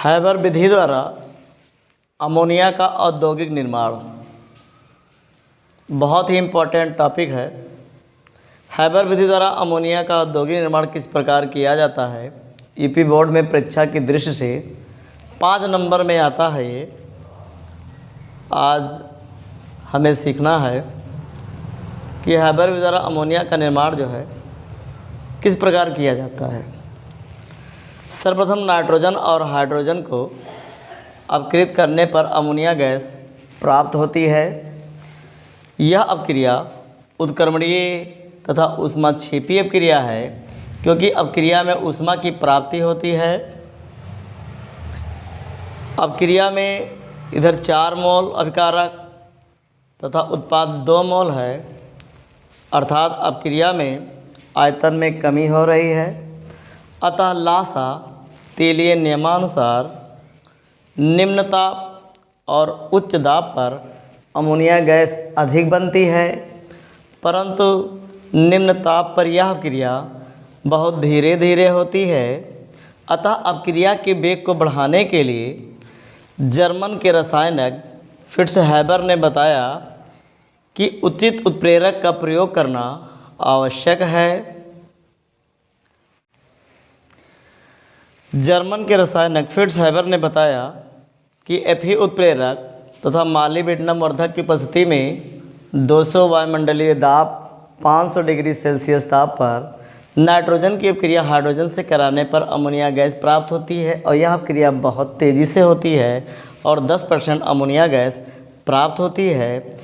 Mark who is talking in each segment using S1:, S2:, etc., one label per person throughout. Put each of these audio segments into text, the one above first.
S1: Haber विधि द्वारा ammonia का औद्योगिक निर्माण बहुत ही इम्पोर्टेंट टॉपिक है। हैबर विधि द्वारा अमोनिया का औद्योगिक निर्माण किस प्रकार किया जाता है, यूपी बोर्ड में परीक्षा की दृष्टि से 5 नंबर में आता है। ये आज हमें सीखना है कि हैबर विधि द्वारा अमोनिया का निर्माण जो है किस प्रकार किया जाता है। सर्वप्रथम नाइट्रोजन और हाइड्रोजन को अपकृत करने पर अमोनिया गैस प्राप्त होती है। यह अपक्रिया उत्क्रमणीय तथा ऊष्माक्षेपीय अपक्रिया है, क्योंकि अपक्रिया में ऊष्मा की प्राप्ति होती है। अपक्रिया में इधर 4 मोल अभिकारक तथा उत्पाद 2 मोल है, अर्थात अपक्रिया में आयतन में कमी हो रही है। अतः लासा तेलीय नियमानुसार निम्न ताप और उच्च दाब पर अमोनिया गैस अधिक बनती है, परंतु निम्न ताप पर यह क्रिया बहुत धीरे धीरे होती है। अतः अपक्रिया के वेग को बढ़ाने के लिए जर्मन के रसायनज्ञ फ्रिट्ज हैबर ने बताया कि उचित उत्प्रेरक का प्रयोग करना आवश्यक है। जर्मन के रसायनज्ञ फ्रिट्ज हैबर ने बताया कि Fe उत्प्रेरक तथा मॉलिब्डेनम वर्धक की उपस्थिति में 200 वायुमंडलीय दाब 500 डिग्री सेल्सियस ताप पर नाइट्रोजन की अपक्रिया हाइड्रोजन से कराने पर अमोनिया गैस प्राप्त होती है, और यह अपक्रिया बहुत तेज़ी से होती है और 10% अमोनिया गैस प्राप्त होती है।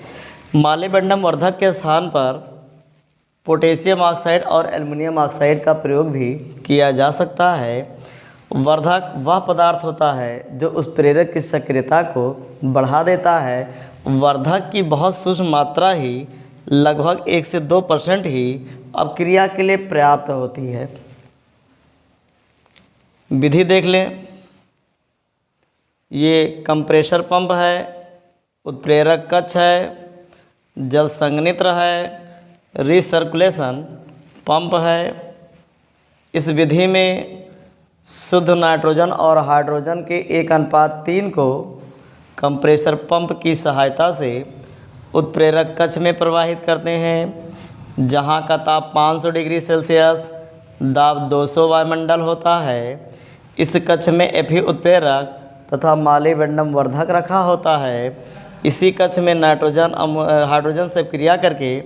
S1: मॉलिब्डेनम वर्धक के स्थान पर पोटेशियम ऑक्साइड और एल्युमिनियम ऑक्साइड का प्रयोग भी किया जा सकता है। वर्धक वह पदार्थ होता है जो उस प्रेरक की सक्रियता को बढ़ा देता है। वर्धक की बहुत सूक्ष्म मात्रा ही लगभग 1 से 2% ही अपक्रिया के लिए पर्याप्त होती है। विधि देख लें। ये कंप्रेशर पंप है, उत्प्रेरक कक्ष है, जल संघनित्र है, रिसर्कुलेशन पंप है। इस विधि में शुद्ध नाइट्रोजन और हाइड्रोजन के 1:3 को कंप्रेसर पंप की सहायता से उत्प्रेरक कक्ष में प्रवाहित करते हैं, जहां का ताप 500 डिग्री सेल्सियस, दाब 200 वायुमंडल होता है। इस कक्ष में Fe उत्प्रेरक तथा मॉलिब्डेनम वर्धक रखा होता है। इसी कक्ष में नाइट्रोजन हाइड्रोजन से क्रिया करके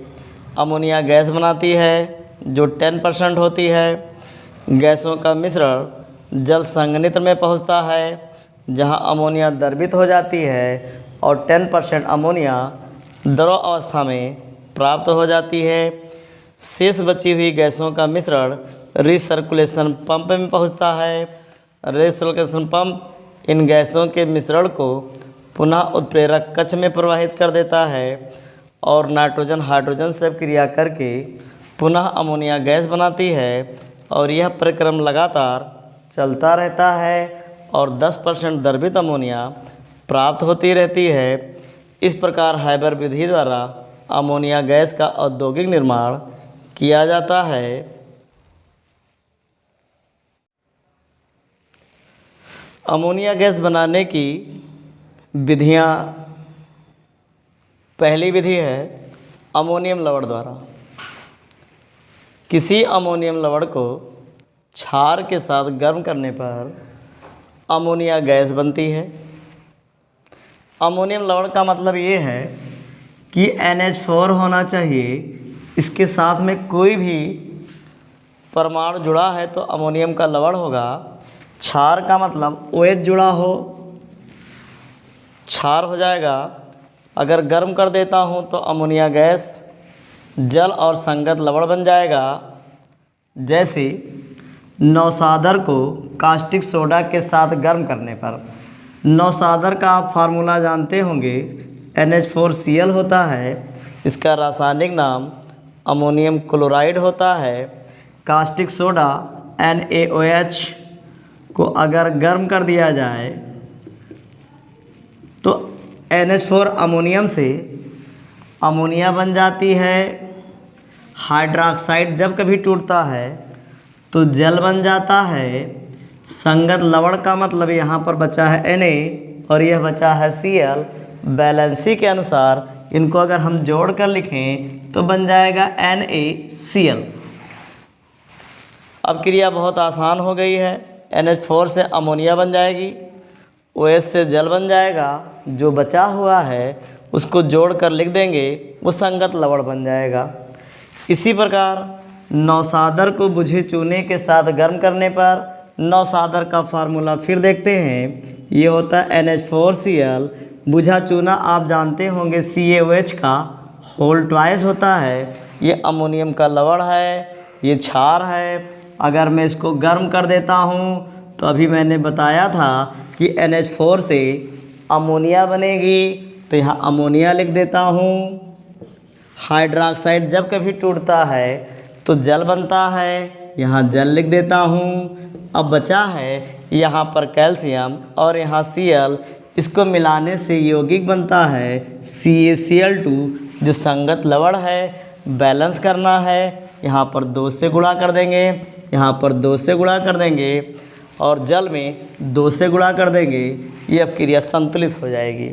S1: अमोनिया गैस बनाती है, जो 10% होती है। गैसों का मिश्रण जल संघनित्र में पहुंचता है, जहां अमोनिया द्रवित हो जाती है और 10% अमोनिया द्रव अवस्था में प्राप्त हो जाती है। शेष बची हुई गैसों का मिश्रण रिसर्कुलेशन पंप में पहुंचता है। रिसर्कुलेशन पंप इन गैसों के मिश्रण को पुनः उत्प्रेरक कक्ष में प्रवाहित कर देता है और नाइट्रोजन हाइड्रोजन से क्रिया करके पुनः अमोनिया गैस बनाती है, और यह प्रक्रम लगातार चलता रहता है और 10% द्रवित अमोनिया प्राप्त होती रहती है। इस प्रकार हैबर विधि द्वारा अमोनिया गैस का औद्योगिक निर्माण किया जाता है। अमोनिया गैस बनाने की विधियाँ, पहली विधि है अमोनियम लवण द्वारा। किसी अमोनियम लवण को क्षार के साथ गर्म करने पर अमोनिया गैस बनती है। अमोनियम लवण का मतलब ये है कि NH4 होना चाहिए, इसके साथ में कोई भी परमाणु जुड़ा है तो अमोनियम का लवण होगा। क्षार का मतलब OH जुड़ा हो, क्षार हो जाएगा। अगर गर्म कर देता हूँ तो अमोनिया गैस जल और संगत लवण बन जाएगा। जैसे नौसादर को कास्टिक सोडा के साथ गर्म करने पर, नौसादर का आप फार्मूला जानते होंगे, NH4Cl होता है। इसका रासायनिक नाम अमोनियम क्लोराइड होता है। कास्टिक सोडा NaOH को अगर गर्म कर दिया जाए तो NH4 अमोनियम से अमोनिया बन जाती है। हाइड्रोक्साइड जब कभी टूटता है तो जल बन जाता है। संगत लवण का मतलब यहाँ पर बचा है Na और यह बचा है Cl। बैलेंसी के अनुसार इनको अगर हम जोड़ कर लिखें तो बन जाएगा NaCl। अब क्रिया बहुत आसान हो गई है। NH4 से अमोनिया बन जाएगी, OH से जल बन जाएगा, जो बचा हुआ है उसको जोड़ कर लिख देंगे, वो संगत लवण बन जाएगा। इसी प्रकार नौसादर को बुझे चूने के साथ गर्म करने पर नौसादर का फार्मूला फिर देखते हैं। ये होता है NH4Cl। बुझा चूना आप जानते होंगे CaOH का होल ट्वाइस होता है। ये अमोनियम का लवण है, ये क्षार है। अगर मैं इसको गर्म कर देता हूँ तो अभी मैंने बताया था कि NH4 से अमोनिया बनेगी, तो यहाँ अमोनिया लिख देता हूँ। हाइड्रोक्साइड जब कभी टूटता है तो जल बनता है, यहाँ जल लिख देता हूँ। अब बचा है यहाँ पर कैल्शियम और यहाँ Cl, इसको मिलाने से यौगिक बनता है CaCl2, जो संगत लवण है। बैलेंस करना है, यहाँ पर 2 से गुणा कर देंगे, यहाँ पर 2 से गुणा कर देंगे और जल में 2 से गुणा कर देंगे। ये अब क्रिया संतुलित हो जाएगी।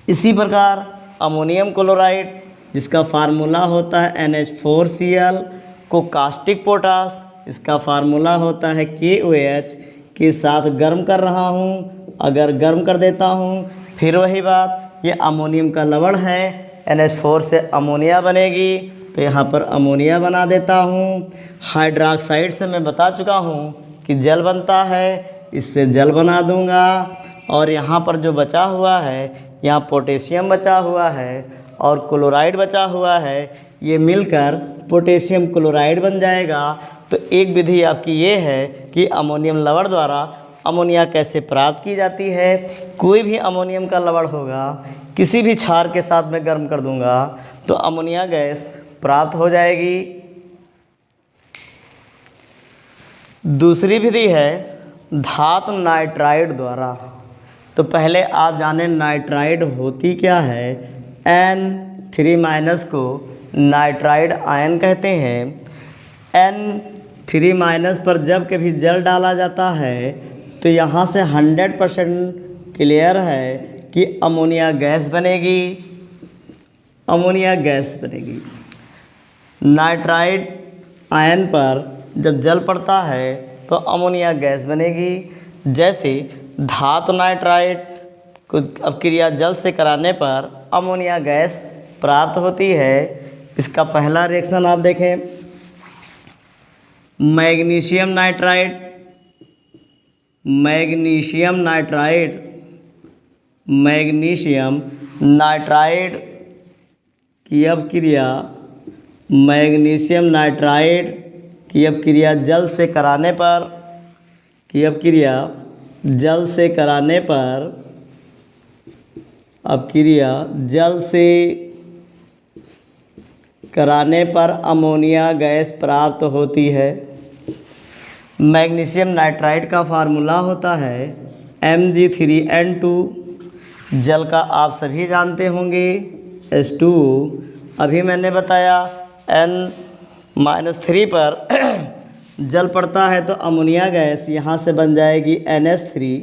S1: इसी प्रकार अमोनियम क्लोराइड, जिसका फार्मूला होता है NH4Cl, को कास्टिक पोटास, इसका फार्मूला होता है KOH, के साथ गर्म कर रहा हूँ। अगर गर्म कर देता हूँ फिर वही बात, ये अमोनियम का लवण है, NH4 से अमोनिया बनेगी, तो यहाँ पर अमोनिया बना देता हूँ। हाइड्रोक्साइड से मैं बता चुका हूँ कि जल बनता है, इससे जल बना दूँगा। और यहाँ पर जो बचा हुआ है, यहाँ पोटेशियम बचा हुआ है और क्लोराइड बचा हुआ है, ये मिलकर पोटेशियम क्लोराइड बन जाएगा। तो एक विधि आपकी ये है कि अमोनियम लवण द्वारा अमोनिया कैसे प्राप्त की जाती है। कोई भी अमोनियम का लवण होगा, किसी भी क्षार के साथ मैं गर्म कर दूंगा तो अमोनिया गैस प्राप्त हो जाएगी। दूसरी विधि है धातु नाइट्राइड द्वारा। तो पहले आप जानें नाइट्राइड होती क्या है। N3- को नाइट्राइड आयन कहते हैं। N3- पर जब कभी जल डाला जाता है तो यहाँ से 100% क्लियर है कि अमोनिया गैस बनेगी, अमोनिया गैस बनेगी। नाइट्राइड आयन पर जब जल पड़ता है तो अमोनिया गैस बनेगी। जैसे धातु नाइट्राइड को अब क्रिया जल से कराने पर अमोनिया गैस प्राप्त होती है। इसका पहला रिएक्शन आप देखें, magnesium nitride, magnesium nitride, magnesium nitride की अब क्रिया, मैग्नीशियम नाइट्राइड की अब क्रिया जल से कराने पर, की अब क्रिया जल से कराने पर, अब क्रिया जल से कराने पर अमोनिया गैस प्राप्त होती है। मैग्नीशियम नाइट्राइड का फार्मूला होता है Mg3N2। जल का आप सभी जानते होंगे H2O। अभी मैंने बताया N-3 पर जल पड़ता है तो अमोनिया गैस यहाँ से बन जाएगी NH3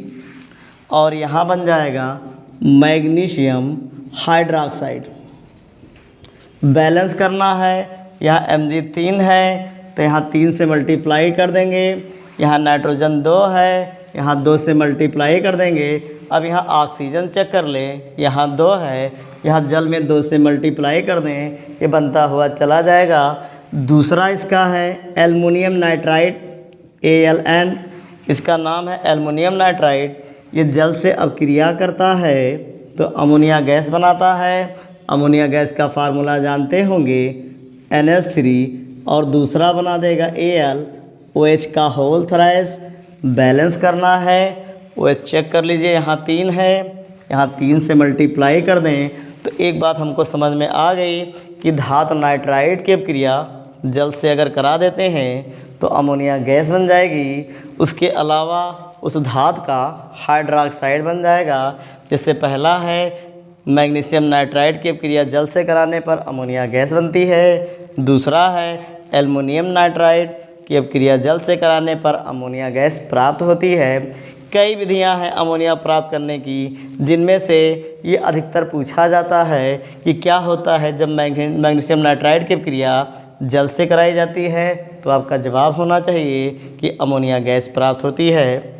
S1: और यहाँ बन जाएगा मैग्नीशियम हाइड्रोक्साइड। बैलेंस करना है, यहाँ Mg3 है तो यहाँ 3 से मल्टीप्लाई कर देंगे, यहाँ नाइट्रोजन 2 है, यहाँ 2 से मल्टीप्लाई कर देंगे। अब यहाँ ऑक्सीजन चेक कर लें, यहाँ 2 है, यहाँ जल में 2 से मल्टीप्लाई कर दें, ये बनता हुआ चला जाएगा। दूसरा इसका है एल्युमिनियम नाइट्राइड ALN, इसका नाम है एल्युमिनियम नाइट्राइड। ये जल से अब क्रिया करता है तो अमोनिया गैस बनाता है। अमोनिया गैस का फार्मूला जानते होंगे NH3 और दूसरा बना देगा AlOH का होल थ्राइस। बैलेंस करना है, OH चेक कर लीजिए, यहाँ 3 है, यहाँ 3 से मल्टीप्लाई कर दें तो एक बात हमको समझ में आ गई कि धातु नाइट्राइड की क्रिया जल से अगर करा देते हैं तो अमोनिया गैस बन जाएगी। उसके अलावा उस धातु का हाइड्रोक्साइड बन जाएगा। जैसे पहला है मैग्नीशियम नाइट्राइड की क्रिया जल से कराने पर अमोनिया गैस बनती है। दूसरा है एल्युमिनियम नाइट्राइड कि अपक्रिया जल से कराने पर अमोनिया गैस प्राप्त होती है। कई विधियां हैं अमोनिया प्राप्त करने की, जिनमें से ये अधिकतर पूछा जाता है कि क्या होता है जब मैग्नीशियम नाइट्राइड की अपक्रिया जल से कराई जाती है, तो आपका जवाब होना चाहिए कि अमोनिया गैस प्राप्त होती है।